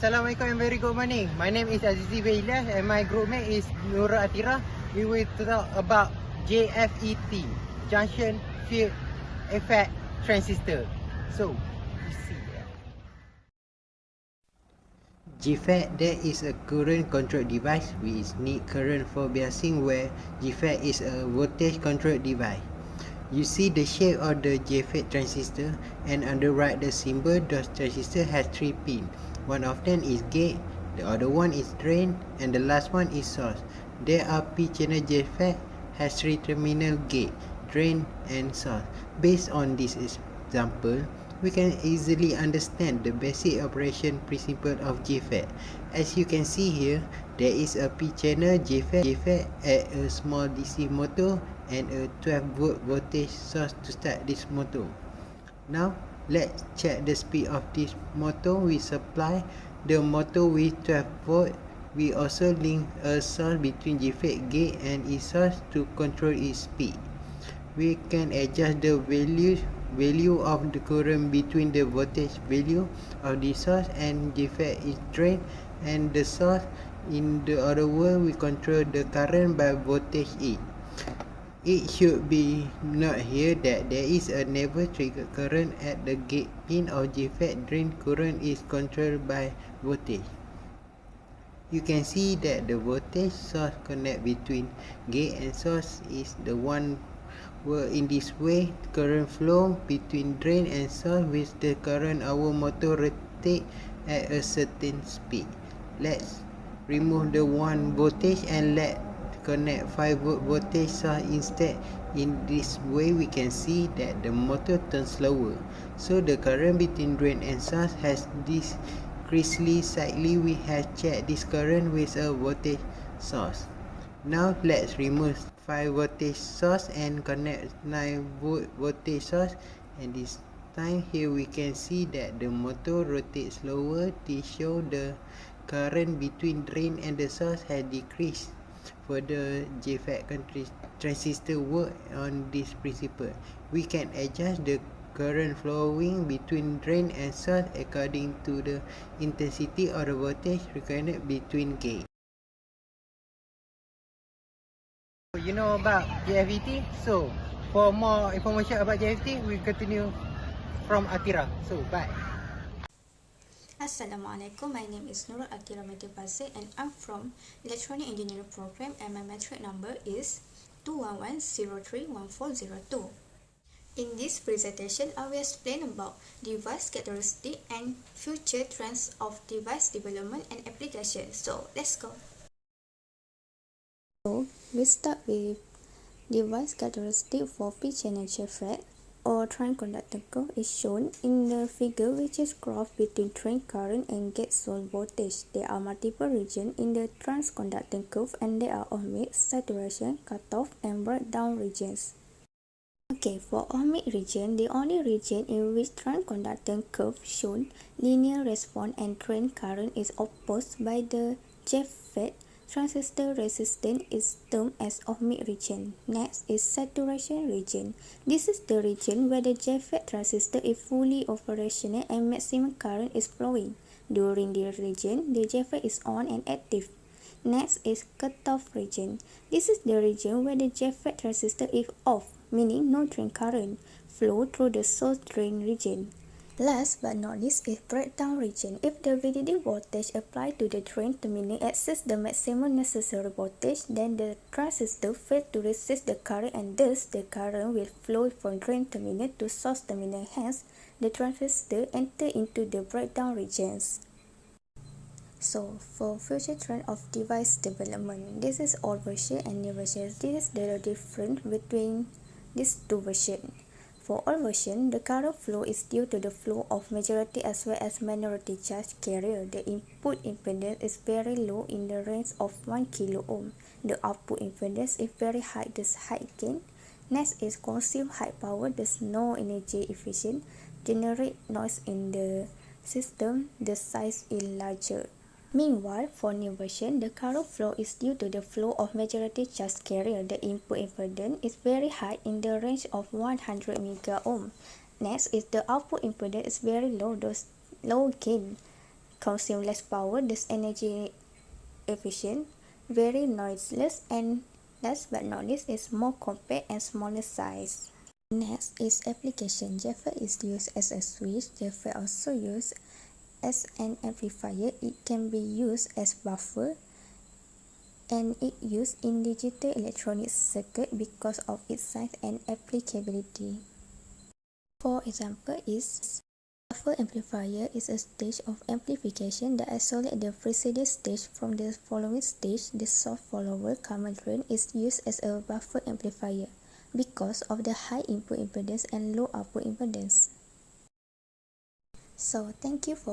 Assalamualaikum and very good morning. My name is Azizi Bailah and my groupmate is Nura Atira. We will talk about JFET, Junction Field Effect Transistor. So, you see that. JFET, that is a current control device which need current for biasing, where JFET is a voltage control device. You see the shape of the JFET transistor, and on the right the symbol. Those transistor has 3 pins. One of them is gate, the other one is drain, and the last one is source. There are P-channel JFET has 3 terminal: gate, drain, and source. Based on this example, we can easily understand the basic operation principle of JFET. As you can see here, there is a P-channel JFET at a small DC motor and a 12-volt voltage source to start this motor. Now, let's check the speed of this motor. We supply the motor with 12 volt. We also link a source between JFET gate and its source to control its speed. We can adjust the value of the current between the voltage value of the source and JFET is drain and the source. In the other word, we control the current by voltage E. It should be noted here that there is a never trigger current at the gate pin of JFET. Drain current is controlled by voltage. You can see that the voltage source connect between gate and source is the one where in this way current flow between drain and source with the current our motor rotate at a certain speed. Let's remove the 1 voltage and let connect 5 volt voltage source instead. In this way we can see that the motor turns slower, so the current between drain and source has decreased slightly. We have checked this current with a voltage source. Now let's remove 5 voltage source and connect 9 volt voltage source, and this time here we can see that the motor rotates slower. This shows the current between drain and the source has decreased. For the JFET transistor work on this principle, we can adjust the current flowing between drain and source according to the intensity or the voltage required between gate. You know about JFET? So, for more information about JFET, we continue from Atira. So, bye. Assalamualaikum, my name is Nurul Atira Metipase and I'm from Electronic Engineering Program and my metric number is 211031402. In this presentation, I will explain about device characteristics and future trends of device development and application. So, let's go. So, we start with device characteristic for P-channel JFET or drain conductor curve is shown in the figure, which is graph between drain current and gate source voltage. There are multiple regions in the transconducting curve and there are ohmic, saturation, cutoff, and breakdown regions. Okay, for ohmic region, the only region in which transconducting curve shown linear response and drain current is opposed by the JFET transistor resistance is termed as ohmic region. Next is saturation region. This is the region where the JFET transistor is fully operational and maximum current is flowing. During this region, the JFET is on and active. Next is cutoff region. This is the region where the JFET transistor is off, meaning no drain current flow through the source drain region. Last but not least is breakdown region. If the VDD voltage applied to the drain terminal exceeds the maximum necessary voltage, then the transistor fails to resist the current and thus the current will flow from drain terminal to source terminal. Hence, the transistor enters into the breakdown regions. So, for future trend of device development, this is old version and new version. This is the difference between these two versions. For all version, the current flow is due to the flow of majority as well as minority charge carrier. The input impedance is very low in the range of 1 kilo ohm. The output impedance is very high, thus high gain. Next is consume high power, thus no energy efficient. Generate noise in the system, the size is larger. Meanwhile, for new version, the current flow is due to the flow of majority charge carrier. The input impedance is very high in the range of 100 mega ohm. Next is the output impedance is very low, thus low gain. consume less power, thus energy efficient, very noiseless, and last but not least is more compact and smaller size. Next is application. JFET is used as a switch. JFET also used as an amplifier. It can be used as buffer and it used in digital electronic circuit because of its size and applicability. For example is buffer amplifier is a stage of amplification that isolates the preceding stage from the following stage. The soft follower common drain is used as a buffer amplifier because of the high input impedance and low output impedance. So thank you for